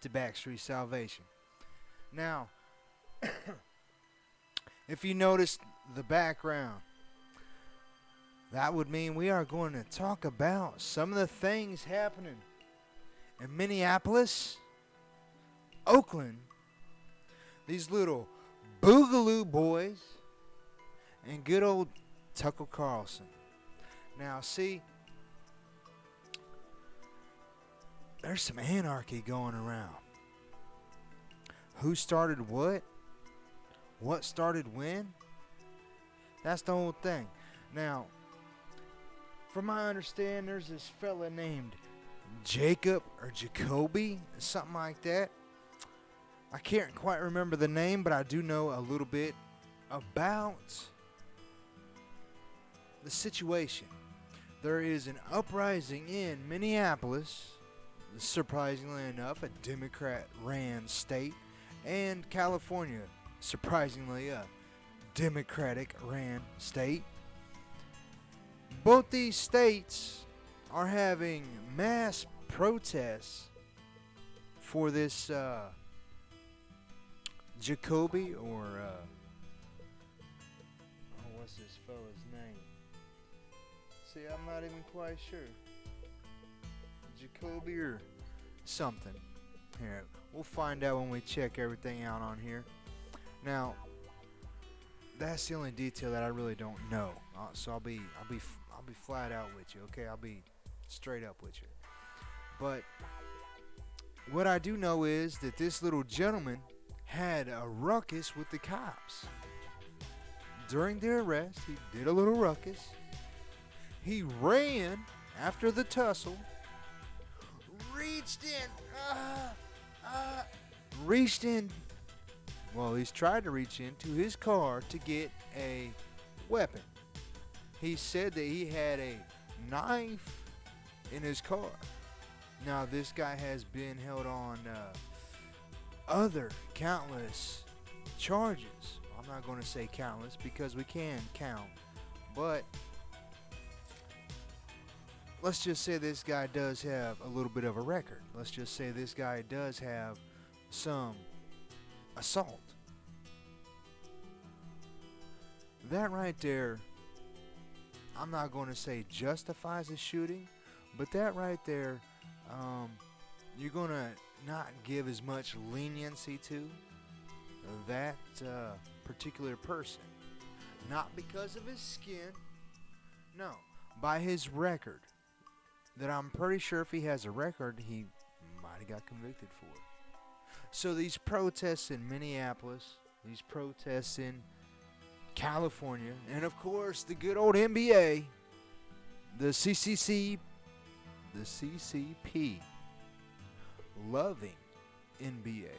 to Backstreet Salvation. Now, if you notice the background, that would mean we are going to talk about some of the things happening in Minneapolis, Oakland, these little Boogaloo Boys, and good old Tucker Carlson. Now, see, there's some anarchy going around. Who started what? What started when? That's the whole thing. Now, from my understanding, there's this fella named Jacob or Jacoby, something like that. I can't quite remember the name, but I do know a little bit about the situation. There is an uprising in Minneapolis, surprisingly enough, a Democrat-ran state, and California, surprisingly, a Democratic-ran state. Both these states are having mass protests for this Jacoby or what's this fella's name? See, I'm not even quite sure. Jacoby or something. Here, we'll find out when we check everything out on here. Now, that's the only detail that I really don't know. So I'll be flat out with you. Okay, I'll be straight up with you. But what I do know is that this little gentleman had a ruckus with the cops. During their arrest, he did a little ruckus. He ran after the tussle, reached in, well, he's tried to reach into his car to get a weapon. He said that he had a knife in his car. Now, this guy has been held on other countless charges. I'm not going to say countless because we can count, but let's just say this guy does have a little bit of a record. Let's just say this guy does have some assault. That right there, I'm not going to say justifies a shooting, but that right there, you're going to not give as much leniency to that particular person. Not because of his skin, no, by his record. That I'm pretty sure if he has a record, he might have got convicted for it. So these protests in Minneapolis, these protests in California, and of course the good old NBA, the CCP, loving NBA.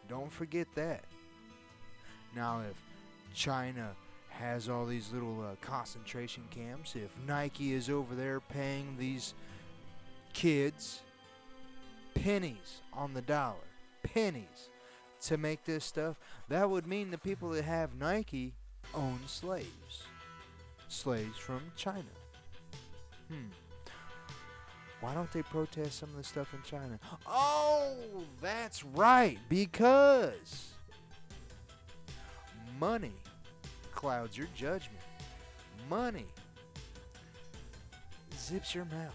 Don't forget that. Now, if China has all these little concentration camps, if Nike is over there paying these kids pennies on the dollar, pennies to make this stuff, that would mean the people that have Nike own slaves. Slaves from China. Why don't they protest some of the stuff in China? Oh, that's right, because money clouds your judgment. Money zips your mouth.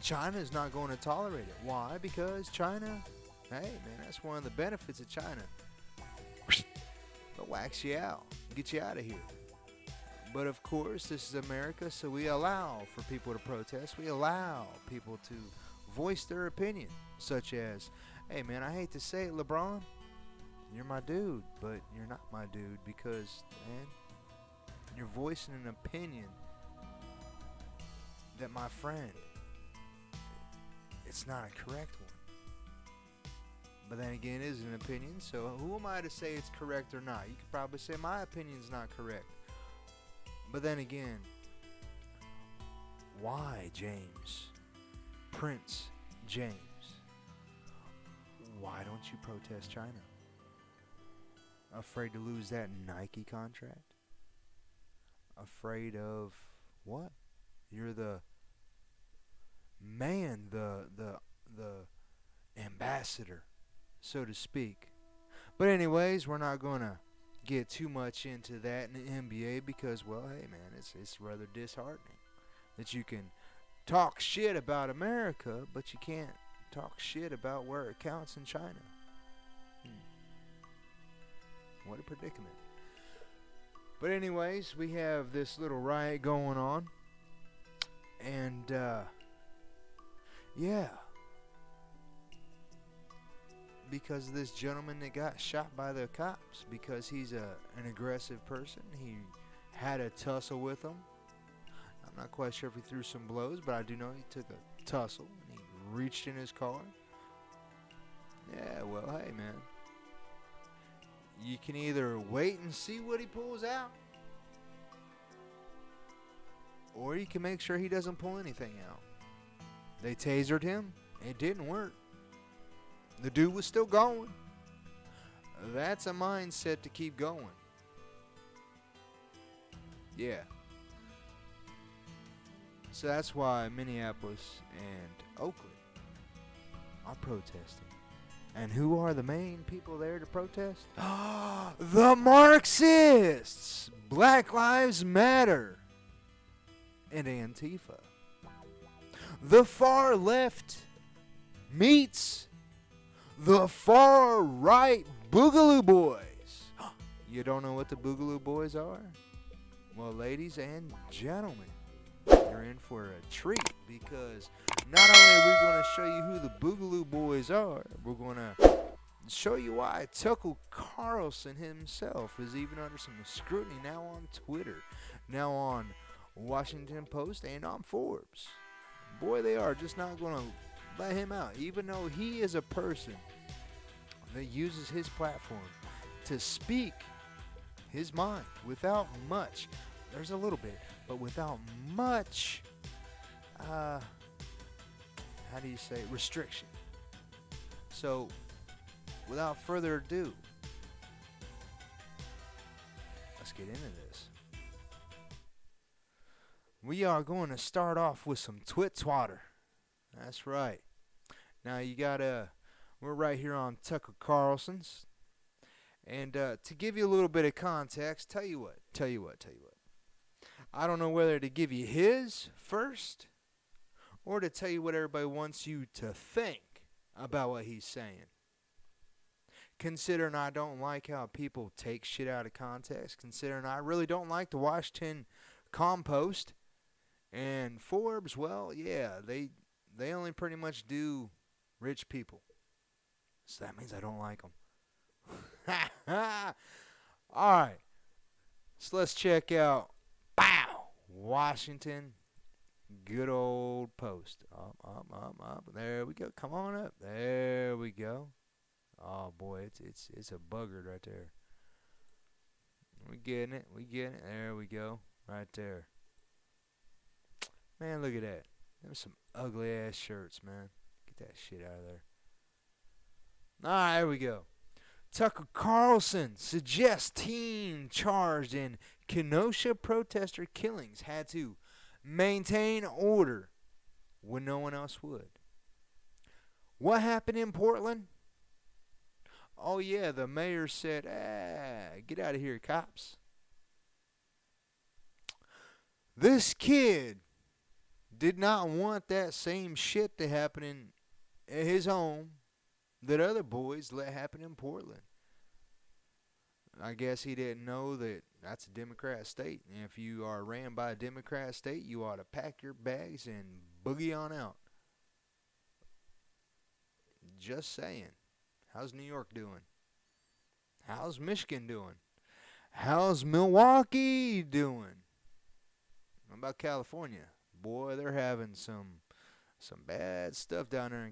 China is not going to tolerate it. Why? Because China, hey man, that's one of the benefits of China. They'll wax you out, get you out of here. But of course, this is America, so we allow for people to protest. We allow people to voice their opinion, such as, hey man, I hate to say it, LeBron, you're my dude, but you're not my dude because, man, you're voicing an opinion that, my friend, it's not a correct one. But then again, it is an opinion, so who am I to say it's correct or not? You could probably say my opinion's not correct. But then again, why, James? Prince James, why don't you protest China? Afraid to lose that Nike contract? Afraid of what? You're the man, the ambassador, so to speak. But anyways, we're not going to get too much into that in the NBA because, well, hey, man, it's rather disheartening that you can talk shit about America, but you can't talk shit about where it counts in China. What a predicament. But anyways, we have this little riot going on. And, yeah. Because of this gentleman that got shot by the cops. Because he's an aggressive person. He had a tussle with them. I'm not quite sure if he threw some blows, but I do know he took a tussle. And he reached in his car. Yeah, well, hey, man. You can either wait and see what he pulls out, or you can make sure he doesn't pull anything out. They tasered him. It didn't work. The dude was still going. That's a mindset to keep going. Yeah. So that's why Minneapolis and Oakland are protesting. And who are the main people there to protest? The Marxists! Black Lives Matter and Antifa. The far left meets the far right Boogaloo Boys. You don't know what the Boogaloo Boys are? Well, ladies and gentlemen, you're in for a treat because not only are we going to show you who the Boogaloo Boys are, we're going to show you why Tucker Carlson himself is even under some scrutiny now on Twitter, now on Washington Post, and on Forbes. Boy, they are just not going to let him out, even though he is a person that uses his platform to speak his mind without much. There's a little bit, but without much, how do you say, restriction. So, without further ado, let's get into this. We are going to start off with some twit twatter. That's right. Now we're right here on Tucker Carlson's. And to give you a little bit of context, tell you what. I don't know whether to give you his first or to tell you what everybody wants you to think about what he's saying. Considering I don't like how people take shit out of context, considering I really don't like the Washington Compost and Forbes, well, yeah, they only pretty much do rich people. So that means I don't like them. All right. So let's check out Washington, good old Post. Up. There we go. Come on up. There we go. Oh boy, it's a buggard right there. We getting it. There we go. Right there. Man, look at that. There's some ugly ass shirts, man. Get that shit out of there. There we go. Tucker Carlson suggests teen charged in Kenosha protester killings had to maintain order when no one else would. What happened in Portland? Oh yeah, the mayor said, get out of here, cops. This kid did not want that same shit to happen at his home that other boys let happen in Portland. I guess he didn't know that that's a Democrat state. And if you are ran by a Democrat state, you ought to pack your bags and boogie on out. Just saying. How's New York doing? How's Michigan doing? How's Milwaukee doing? What about California? Boy, they're having some bad stuff down there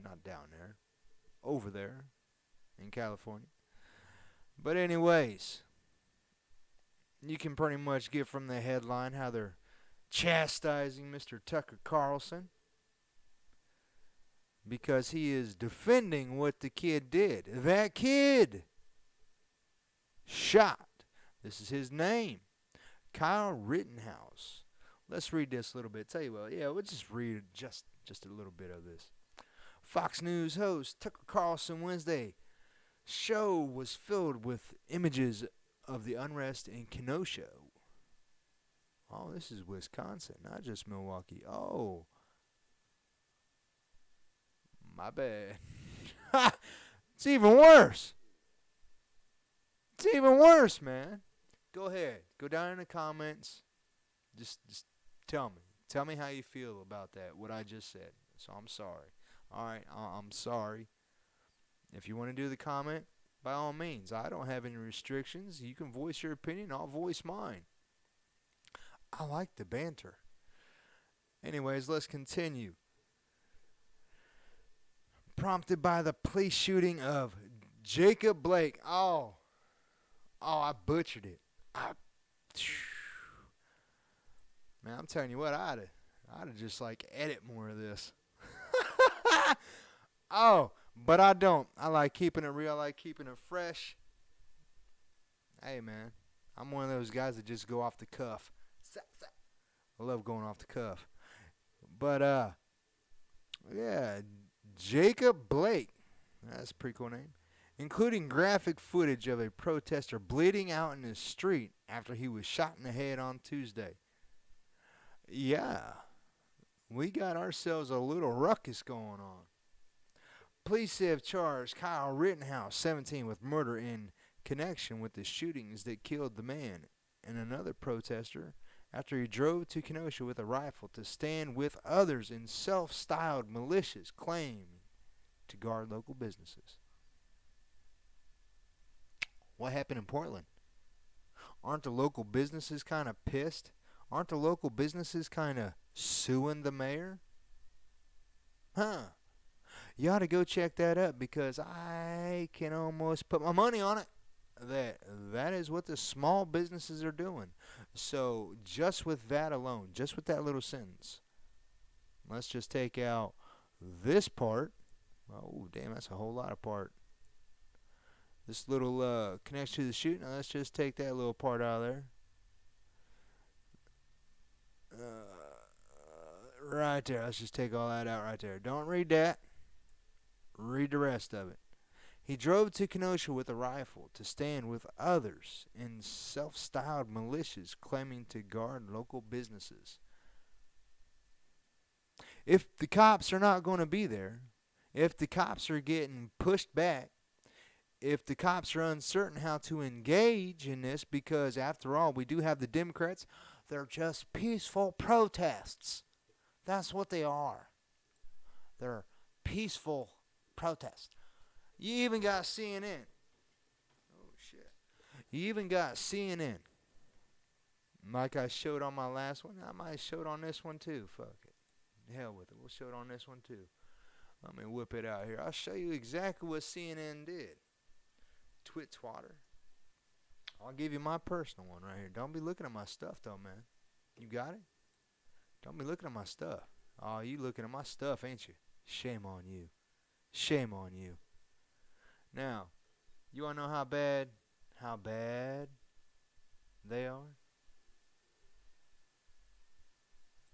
not down there. Over there in California. But anyways, you can pretty much get from the headline how they're chastising Mr. Tucker Carlson because he is defending what the kid did. That kid shot. This is his name. Kyle Rittenhouse. Let's read this a little bit. Tell you what, yeah, we'll just read just a little bit of this. Fox News host Tucker Carlson Wednesday show was filled with images of the unrest in Kenosha. Oh, this is Wisconsin, not just Milwaukee. Oh, my bad. It's even worse. It's even worse, man. Go ahead. Go down in the comments. Just tell me. Tell me how you feel about that, what I just said. So I'm sorry. All right, I'm sorry. If you want to do the comment, by all means. I don't have any restrictions. You can voice your opinion. I'll voice mine. I like the banter. Anyways, let's continue. Prompted by the police shooting of Jacob Blake. Oh, I butchered it. Man, I'm telling you what, I'd have just like edit more of this. Oh, but I don't. I like keeping it real. I like keeping it fresh. Hey, man, I'm one of those guys that just go off the cuff. I love going off the cuff. But yeah, Jacob Blake. That's a pretty cool name. Including graphic footage of a protester bleeding out in the street after he was shot in the head on Tuesday. Yeah, we got ourselves a little ruckus going on. Police have charged Kyle Rittenhouse, 17, with murder in connection with the shootings that killed the man and another protester after he drove to Kenosha with a rifle to stand with others in self-styled militias claiming to guard local businesses. What happened in Portland? Aren't the local businesses kind of pissed? Aren't the local businesses kind of suing the mayor? Huh. You ought to go check that up because I can almost put my money on it. That is what the small businesses are doing. So just with that alone, just with that little sentence, let's just take out this part. Oh, damn, that's a whole lot of part. This little connection to the shooting. Now let's just take that little part out of there. Right there. Let's just take all that out right there. Don't read that. Read the rest of it. He drove to Kenosha with a rifle to stand with others in self-styled militias claiming to guard local businesses. If the cops are not going to be there, if the cops are getting pushed back, if the cops are uncertain how to engage in this, because after all, we do have the Democrats, they're just peaceful protests. That's what they are. They're peaceful protests. You even got CNN. Oh, shit. You even got CNN. Like I showed on my last one, I might show it on this one too. Fuck it. Hell with it. We'll show it on this one too. Let me whip it out here. I'll show you exactly what CNN did. Twatter. I'll give you my personal one right here. Don't be looking at my stuff though, man. You got it? Don't be looking at my stuff. Oh, you looking at my stuff, ain't you? Shame on you. Shame on you. Now, you want to know how bad they are?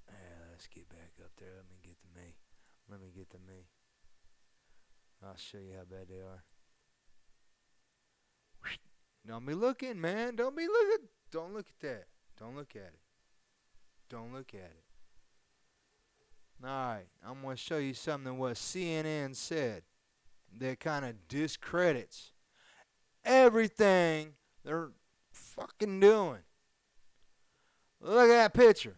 Yeah, let's get back up there. Let me get to me. I'll show you how bad they are. Don't be looking, man. Don't be looking. Don't look at that. Don't look at it. Don't look at it. Alright, I'm going to show you something what CNN said that kind of discredits everything they're fucking doing. Look at that picture.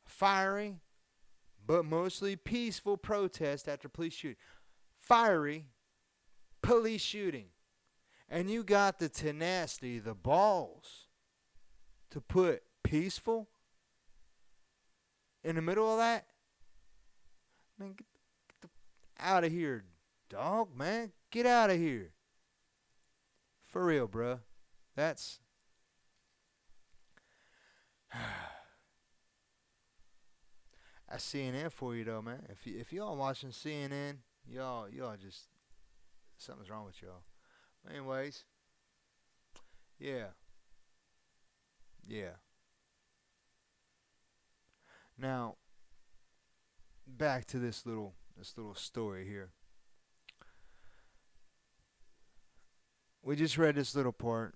Fiery, but mostly peaceful protest after police shooting. Fiery police shooting. And you got the tenacity, the balls to put peaceful in the middle of that? Man, get the out of here, dog, man. Get out of here. For real, bruh. That's... That's CNN for you, though, man. If y'all watching CNN, y'all just... Something's wrong with y'all. Anyways. Yeah. Now, back to this little this little story here. We just read this little part,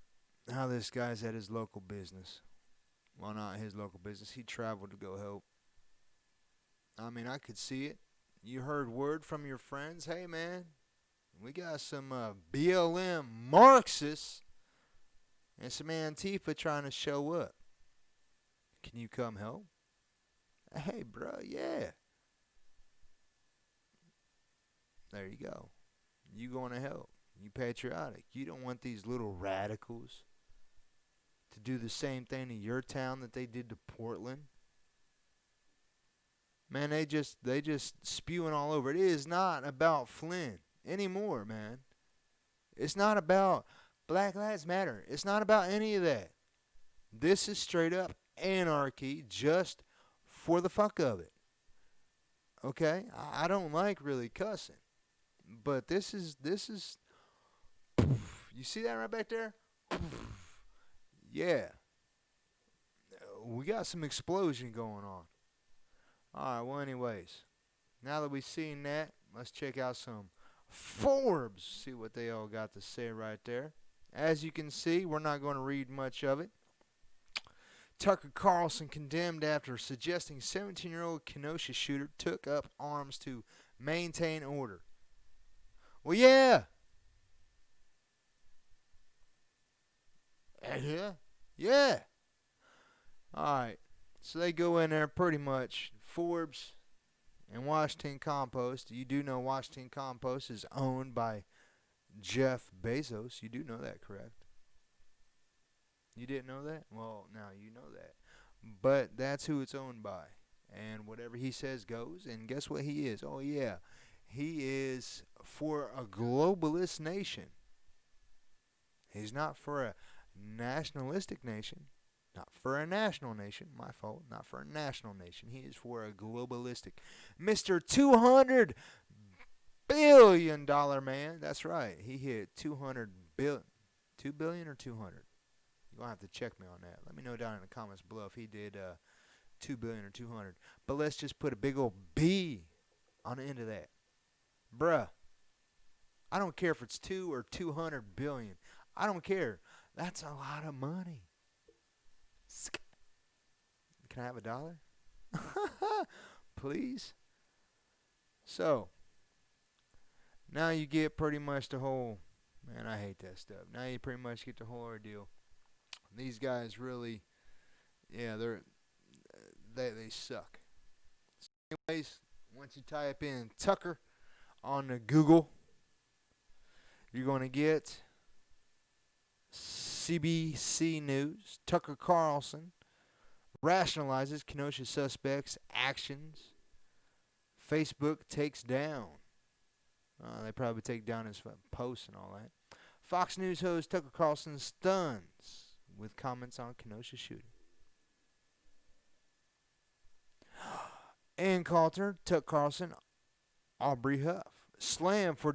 how this guy's at his local business. Well, not his local business. He traveled to go help. I mean, I could see it. You heard word from your friends, hey, man, we got some BLM Marxists and some Antifa trying to show up. Can you come help? Hey, bro, yeah. There you go. You going to help. You patriotic. You don't want these little radicals to do the same thing to your town that they did to Portland. Man, they just spewing all over. It is not about Flynn anymore, man. It's not about Black Lives Matter. It's not about any of that. This is straight up anarchy just for the fuck of it. Okay? I don't like really cussing. But this is you see that right back there? Yeah. We got some explosion going on. Alright, well anyways. Now that we've seen that, let's check out some Forbes. See what they all got to say right there. As you can see, we're not going to read much of it. Tucker Carlson condemned after suggesting 17-year-old Kenosha shooter took up arms to maintain order. Well, yeah. Yeah. Alright. So they go in there pretty much. Forbes and Washington Compost. You do know Washington Compost is owned by Jeff Bezos. You do know that, correct? You didn't know that? Well, now you know that. But that's who it's owned by. And whatever he says goes. And guess what he is? Oh, yeah. He is for a globalist nation. He's not for a nationalistic nation. Not for a national nation. My fault. Not for a national nation. He is for a globalistic. Mr. $200 billion man. That's right. He hit 200 billion. 2 billion or 200? You're going to have to check me on that. Let me know down in the comments below if he did 2 billion or 200. But let's just put a big old B on the end of that. Bruh. I don't care if it's 2 or 200 billion. I don't care. That's a lot of money. Can I have $1? Please? So, now you get pretty much the whole, man, I hate that stuff. Now you pretty much get the whole ordeal. These guys really, yeah, they suck. So anyways, once you type in Tucker on the Google, you're going to get CBC News. Tucker Carlson rationalizes Kenosha suspects' actions. Facebook takes down. They probably take down his posts and all that. Fox News host Tucker Carlson stuns with comments on Kenosha shooting. Ann Coulter, Tucker Carlson, Aubrey Huff slammed for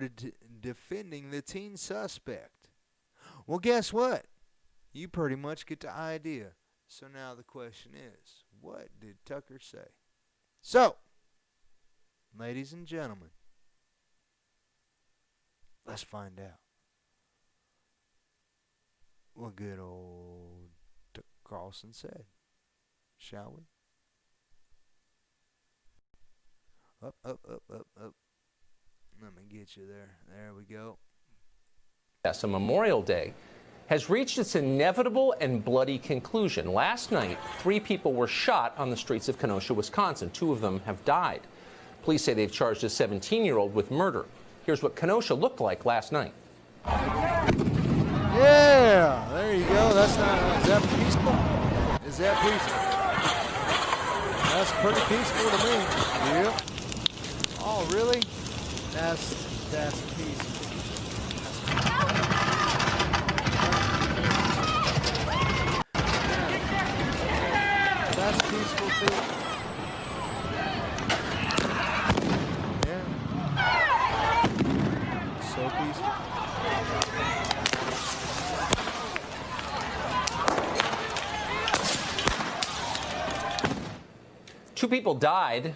defending the teen suspect. Well, guess what? You pretty much get the idea. So now the question is, what did Tucker say? So, ladies and gentlemen, let's find out what good old Tucker Carlson said. Shall we? Up. Let me get you there. There we go. Yes, a Memorial Day has reached its inevitable and bloody conclusion. Last night, 3 people were shot on the streets of Kenosha, Wisconsin. 2 of them have died. Police say they've charged a 17-year-old with murder. Here's what Kenosha looked like last night. Yeah, there you go. That's not, is that peaceful? Is that peaceful? That's pretty peaceful to me. Yep. Oh, really? That's peaceful. That's peaceful too. Yeah. So peaceful. Two people died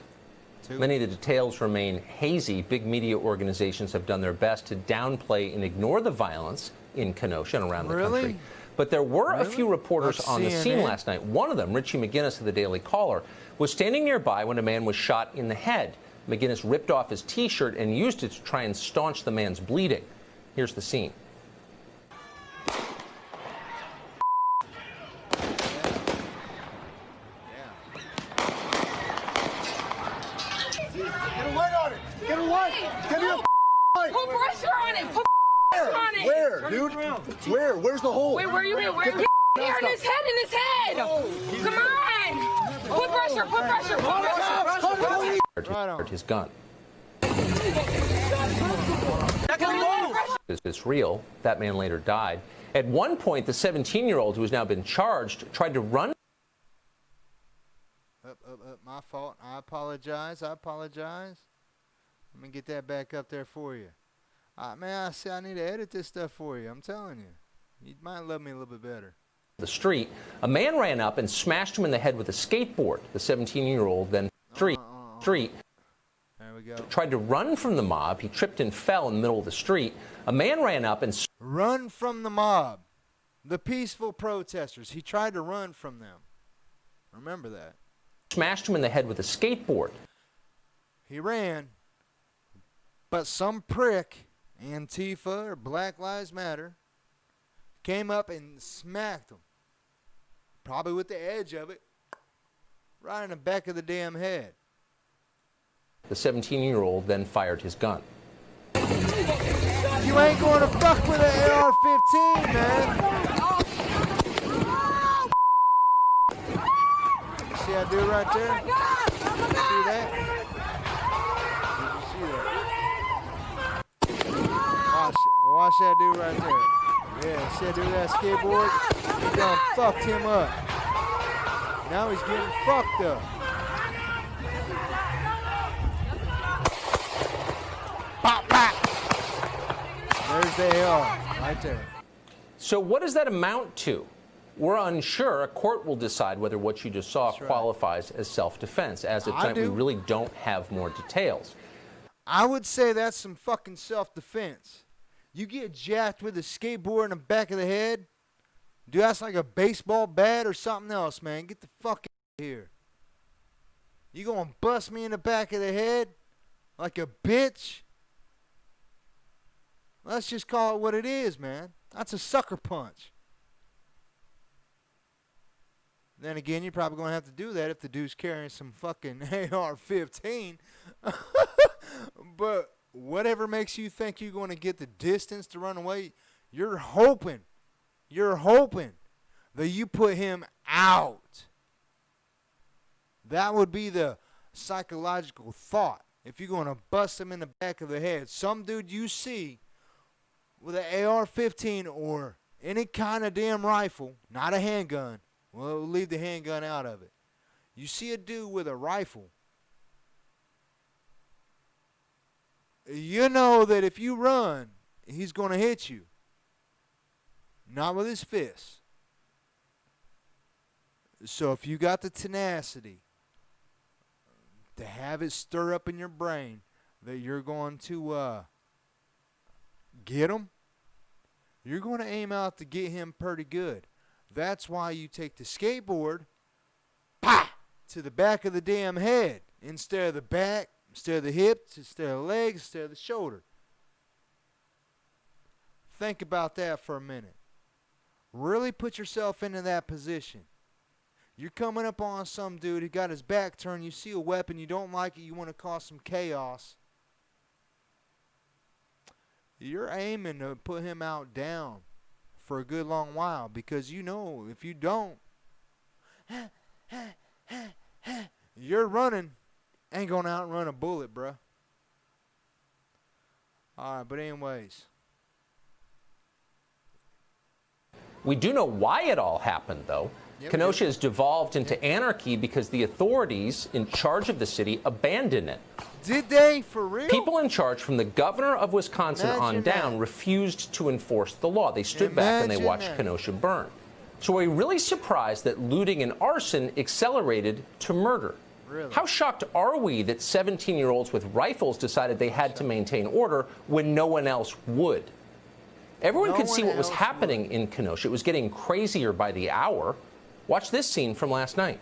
Many of the details remain hazy. Big media organizations have done their best to downplay and ignore the violence in Kenosha and around the country. But there were a few reporters on the scene last night. One of them, Richie McGinnis of the Daily Caller, was standing nearby when a man was shot in the head. McGinnis ripped off his T-shirt and used it to try and staunch the man's bleeding. Here's the scene. Get a weight on it! Get a weight! Get a weight! Put pressure on it! Put pressure on it! Where, dude? Where? Where's the hole? Wait, where are you at? Where are you here? In his head, in his head! Come on! Put pressure, put pressure, put pressure! Right on. His gun. It's real. That man later died. At one point, the 17-year-old, who has now been charged, tried to run. My fault. I apologize. I apologize. Let me get that back up there for you. Man, I need to edit this stuff for you. I'm telling you. You might love me a little bit better. The street, a man ran up and smashed him in the head with a skateboard. The 17-year-old then street. There we go. Tried to run from the mob. He tripped and fell in the middle of the street. A man ran up and run from the mob. The peaceful protesters. He tried to run from them. Remember that. Smashed him in the head with a skateboard. He ran, but some prick, Antifa or Black Lives Matter, came up and smacked him, probably with the edge of it, right in the back of the damn head. The 17-year-old then fired his gun. You ain't going to fuck with an AR-15, man. See that dude right there? See that? Did you see that? Watch that dude right there. Yeah, see that dude with that skateboard? He done fucked him up. Now he's getting fucked up. Pop, pop. There's the AR right there. So what does that amount to? We're unsure. A court will decide whether what you just saw qualifies as self-defense. As of tonight, we really don't have more details. I would say that's some fucking self-defense. You get jacked with a skateboard in the back of the head, dude, that's like a baseball bat or something else, man. Get the fuck out of here. You gonna bust me in the back of the head like a bitch? Let's just call it what it is, man. That's a sucker punch. Then again, you're probably going to have to do that if the dude's carrying some fucking AR-15. But whatever makes you think you're going to get the distance to run away, you're hoping that you put him out. That would be the psychological thought. If you're going to bust him in the back of the head, some dude you see with an AR-15 or any kind of damn rifle, not a handgun. Well, we'll leave the handgun out of it. You see a dude with a rifle, you know that if you run, he's going to hit you. Not with his fists. So if you got the tenacity to have it stir up in your brain that you're going to get him, you're going to aim out to get him pretty good. That's why you take the skateboard, to the back of the damn head instead of the back, instead of the hips, instead of the legs, instead of the shoulder. Think about that for a minute. Really put yourself into that position. You're coming up on some dude who got his back turned. You see a weapon, you don't like it, you want to cause some chaos. You're aiming to put him out down for a good long while, because you know if you don't, you're running, ain't going to outrun a bullet, bruh. All right, but anyways. We do know why it all happened, though. Kenosha has devolved into anarchy because the authorities in charge of the city abandoned it. Did they? For real? People in charge, from the governor of Wisconsin on down, refused to enforce the law. They stood back and they watched Kenosha burn. So are we really surprised that looting and arson accelerated to murder? Really? How shocked are we that 17-year-olds with rifles decided they had to maintain order when no one else would? Everyone could see what was happening in Kenosha. It was getting crazier by the hour. Watch this scene from last night.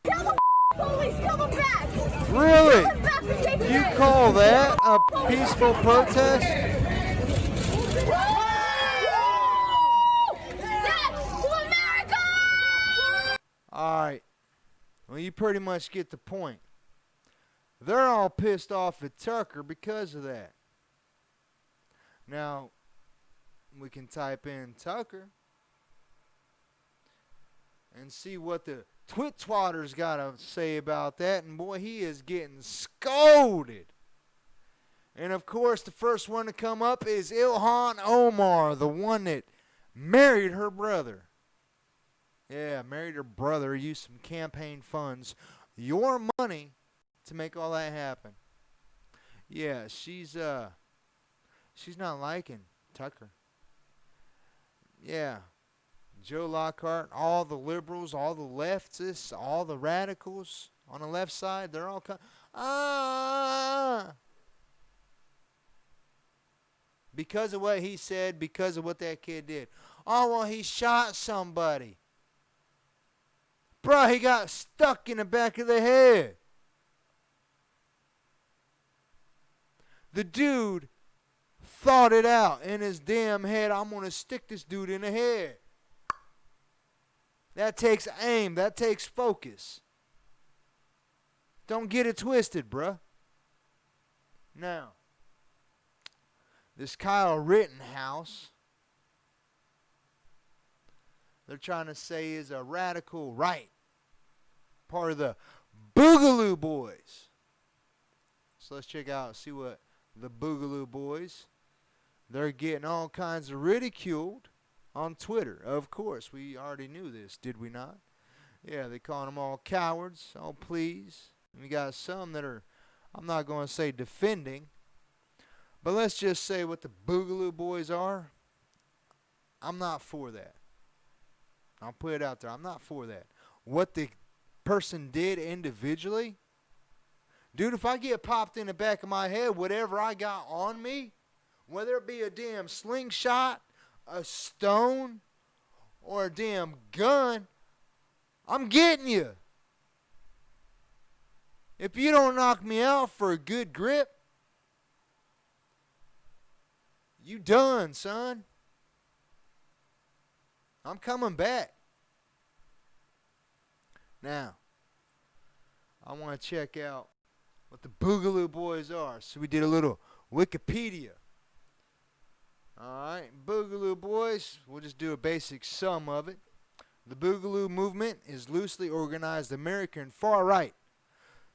Tell the police, tell them back. Really? Tell them back for taking You it. call that a peaceful protest? Death to America! All right. Well, you pretty much get the point. They're all pissed off at Tucker because of that. Now, we can type in Tucker and see what the twit-twatter's got to say about that. And boy, he is getting scolded. And of course, the first one to come up is Ilhan Omar, the one that married her brother. Yeah, married her brother, used some campaign funds, your money, to make all that happen. Yeah, she's not liking Tucker. Yeah, Joe Lockhart, all the liberals, all the leftists, all the radicals on the left side, they're all because of what he said, because of what that kid did. Oh, well, he shot somebody. Bro, he got stuck in the back of the head. The dude thought it out in his damn head. I'm going to stick this dude in the head. That takes aim. That takes focus. Don't get it twisted, bruh. Now, this Kyle Rittenhouse, they're trying to say is a radical right. Part of the Boogaloo Boys. So let's check out, see what the Boogaloo Boys, they're getting all kinds of ridiculed on Twitter. Of course, we already knew this, did we not? Yeah, they calling them all cowards. Oh, please. We got some that are, I'm not going to say defending, but let's just say what the Boogaloo Boys are. I'm not for that. I'll put it out there. I'm not for that. What the person did individually, dude, if I get popped in the back of my head, whatever I got on me, whether it be a damn slingshot, a stone, or a damn gun, I'm getting you. If you don't knock me out for a good grip, you done, son. I'm coming back. Now, I want to check out what the Boogaloo Boys are. So we did a little Wikipedia. Alright, Boogaloo Boys, we'll just do a basic sum of it. The Boogaloo movement is loosely organized American far right.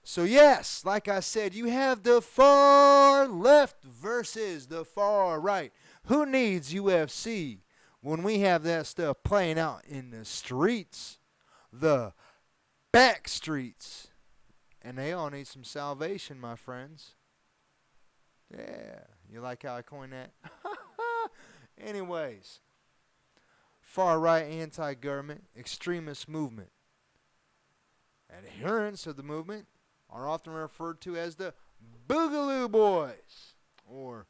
So yes, like I said, you have the far left versus the far right. Who needs UFC when we have that stuff playing out in the streets, the back streets? And they all need some salvation, my friends. Yeah, you like how I coined that? Anyways, far-right anti-government extremist movement. Adherents of the movement are often referred to as the Boogaloo Boys or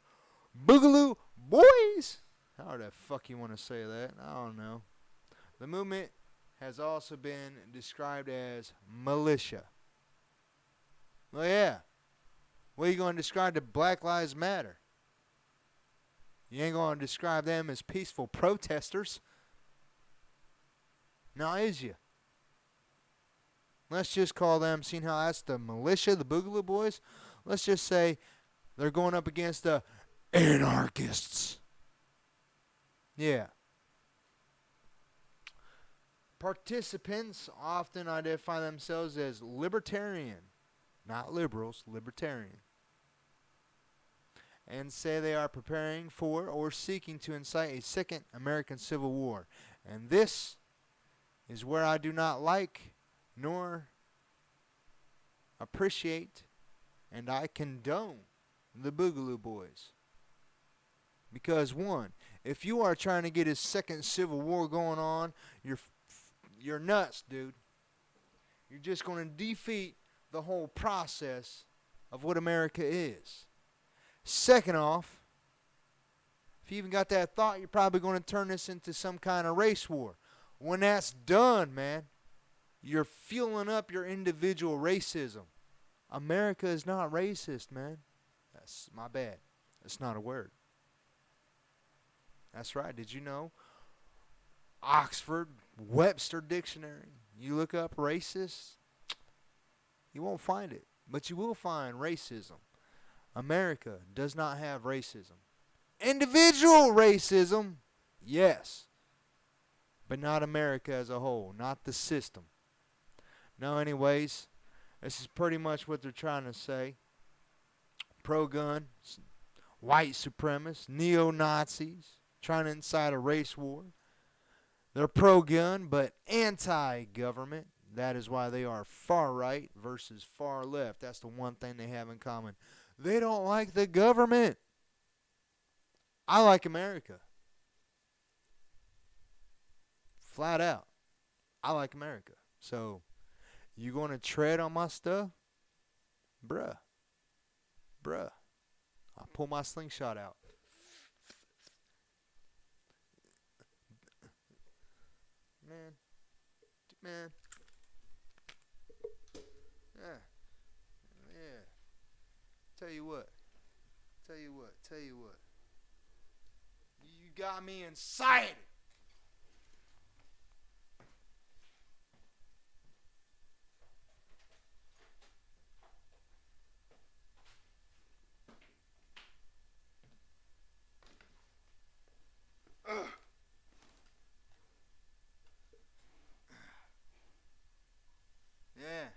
Boogaloo Boys. How the fuck you want to say that? I don't know. The movement has also been described as militia. Well, yeah. What are you going to describe to Black Lives Matter? You ain't going to describe them as peaceful protesters. Now, is you? Let's just call them, seeing how that's the militia, the Boogaloo Boys, let's just say they're going up against the anarchists. Yeah. Participants often identify themselves as libertarian, not liberals, libertarian, and say they are preparing for or seeking to incite a second American Civil War. And this is where I do not like nor appreciate, and I condone the Boogaloo Boys. Because one, if you are trying to get a second Civil War going on, you're nuts, dude. You're just going to defeat the whole process of what America is. Second off, if you even got that thought, you're probably going to turn this into some kind of race war. When that's done, man, you're fueling up your individual racism. America is not racist, man. That's my bad. That's not a word. That's right. Did you know? Oxford Webster Dictionary. You look up racist, you won't find it. But you will find racism. America does not have racism. Individual racism, yes. But not America as a whole. Not the system. No, anyways, this is pretty much what they're trying to say. Pro-gun, white supremacists, neo-Nazis, trying to incite a race war. They're pro-gun, but anti-government. That is why they are far-right versus far-left. That's the one thing they have in common. They don't like the government. I like America. Flat out. I like America. So, you going to tread on my stuff? Bruh. I'll pull my slingshot out. Man. Yeah. Tell you what. You got me incited. Yeah.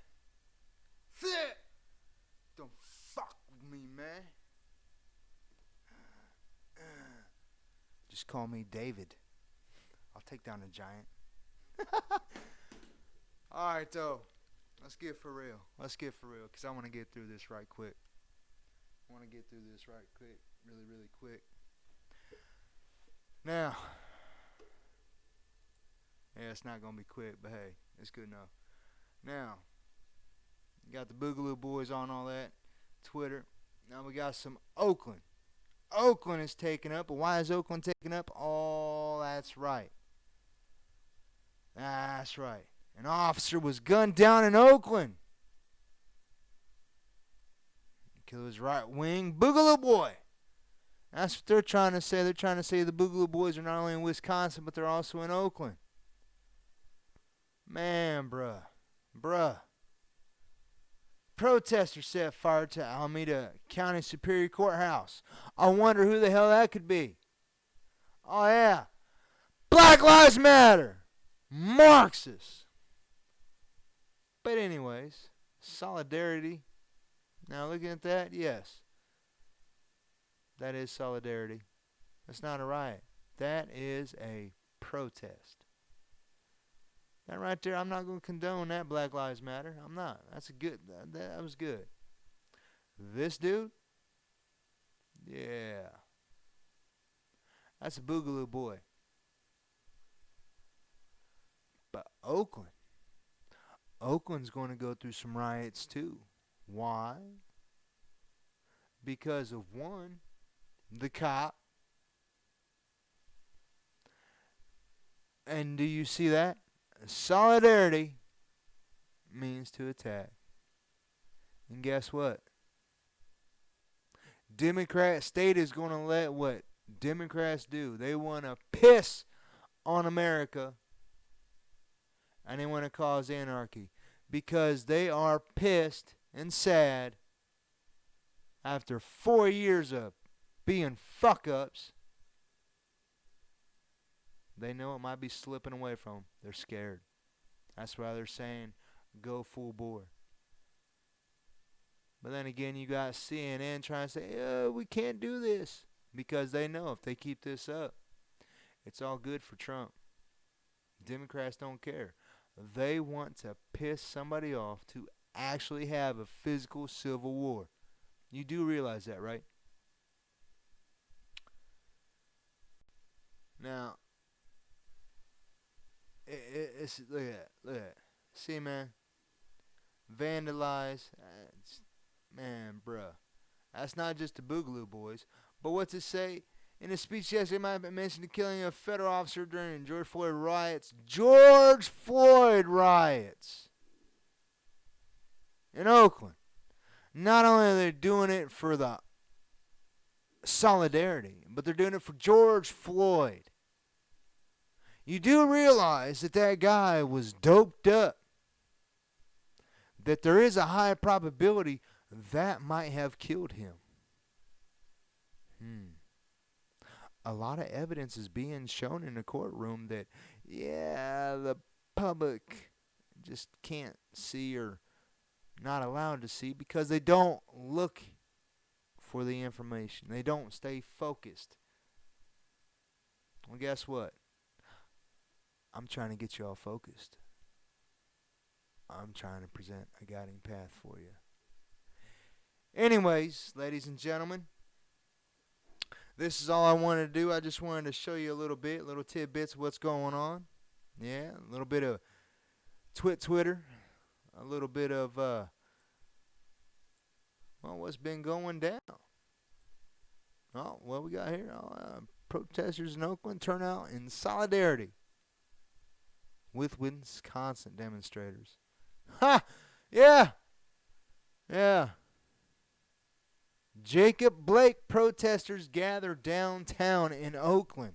Sit. Don't fuck with me, man. Just call me David. I'll take down a giant. Alright, though. Let's get for real. Because I want to get through this right quick. Really, really quick. Now. Yeah, it's not going to be quick, but hey, it's good enough. Now, you got the Boogaloo Boys on all that, Twitter. Now we got some Oakland. Oakland is taken up, but why is Oakland taken up? Oh, that's right. An officer was gunned down in Oakland. He killed his right-wing Boogaloo Boy. That's what they're trying to say. They're trying to say the Boogaloo Boys are not only in Wisconsin, but they're also in Oakland. Man, bruh. Protesters set fire to Alameda County Superior Courthouse. I wonder who the hell that could be. Oh, yeah. Black Lives Matter. Marxists. But anyways, solidarity. Now looking at that, yes. That is solidarity. That's not a riot. That is a protest. That right there, I'm not going to condone that Black Lives Matter. I'm not. That's a good, that was good. This dude, yeah. That's a Boogaloo Boy. But Oakland's going to go through some riots too. Why? Because of one, the cop. And do you see that? Solidarity means to attack. And guess what? Democrat state is going to let what Democrats do. They want to piss on America. And they want to cause anarchy. Because they are pissed and sad after 4 years of being fuck-ups. They know it might be slipping away from them. They're scared. That's why they're saying, go full bore. But then again, you got CNN trying to say, we can't do this. Because they know if they keep this up, it's all good for Trump. Democrats don't care. They want to piss somebody off to actually have a physical civil war. You do realize that, right? Now, it's look at that. See, man, vandalize. Man, bruh. That's not just the Boogaloo Boys. But what's it say? In a speech yesterday, might have mentioned the killing of a federal officer during George Floyd riots. George Floyd riots in Oakland. Not only are they doing it for the solidarity, but they're doing it for George Floyd. You do realize that that guy was doped up. That there is a high probability that might have killed him. A lot of evidence is being shown in the courtroom that, yeah, the public just can't see or not allowed to see because they don't look for the information. They don't stay focused. Well, guess what? I'm trying to get you all focused. I'm trying to present a guiding path for you. Anyways, ladies and gentlemen, this is all I wanted to do. I just wanted to show you a little bit, little tidbits of what's going on. Yeah, a little bit of Twitter, a little bit of, what's been going down. Oh, what we got here? Protesters in Oakland turn out in solidarity with Wisconsin demonstrators. Ha! Yeah! Yeah. Jacob Blake protesters gather downtown in Oakland.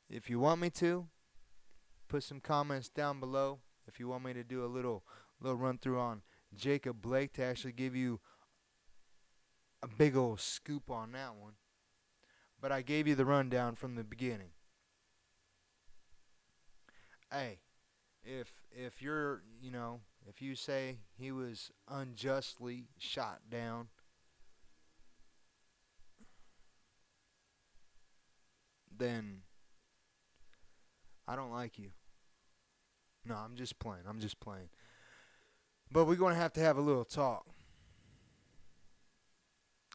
If you want me to, put some comments down below. If you want me to do a little run through on Jacob Blake to actually give you a big old scoop on that one. But I gave you the rundown from the beginning. Hey, if you're, if you say he was unjustly shot down, then I don't like you. No, I'm just playing. But we're going to have a little talk.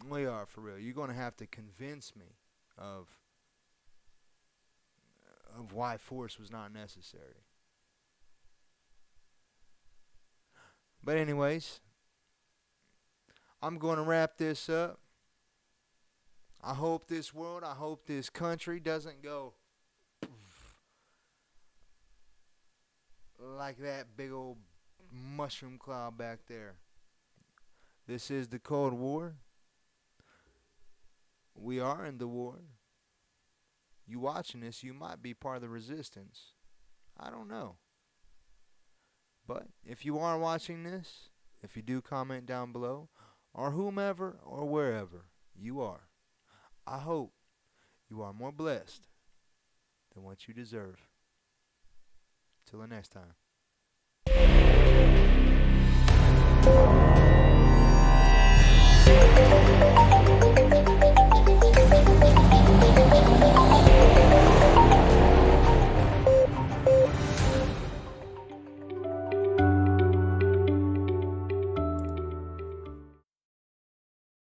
We are, for real. You're going to have to convince me of why force was not necessary. But anyways, I'm going to wrap this up. I hope this country doesn't go like that big old mushroom cloud back there. This is the Cold War. We are in the war. You watching this, you might be part of the resistance. I don't know. But if you are watching this, if you do comment down below, or whomever or wherever you are, I hope you are more blessed than what you deserve. Till the next time.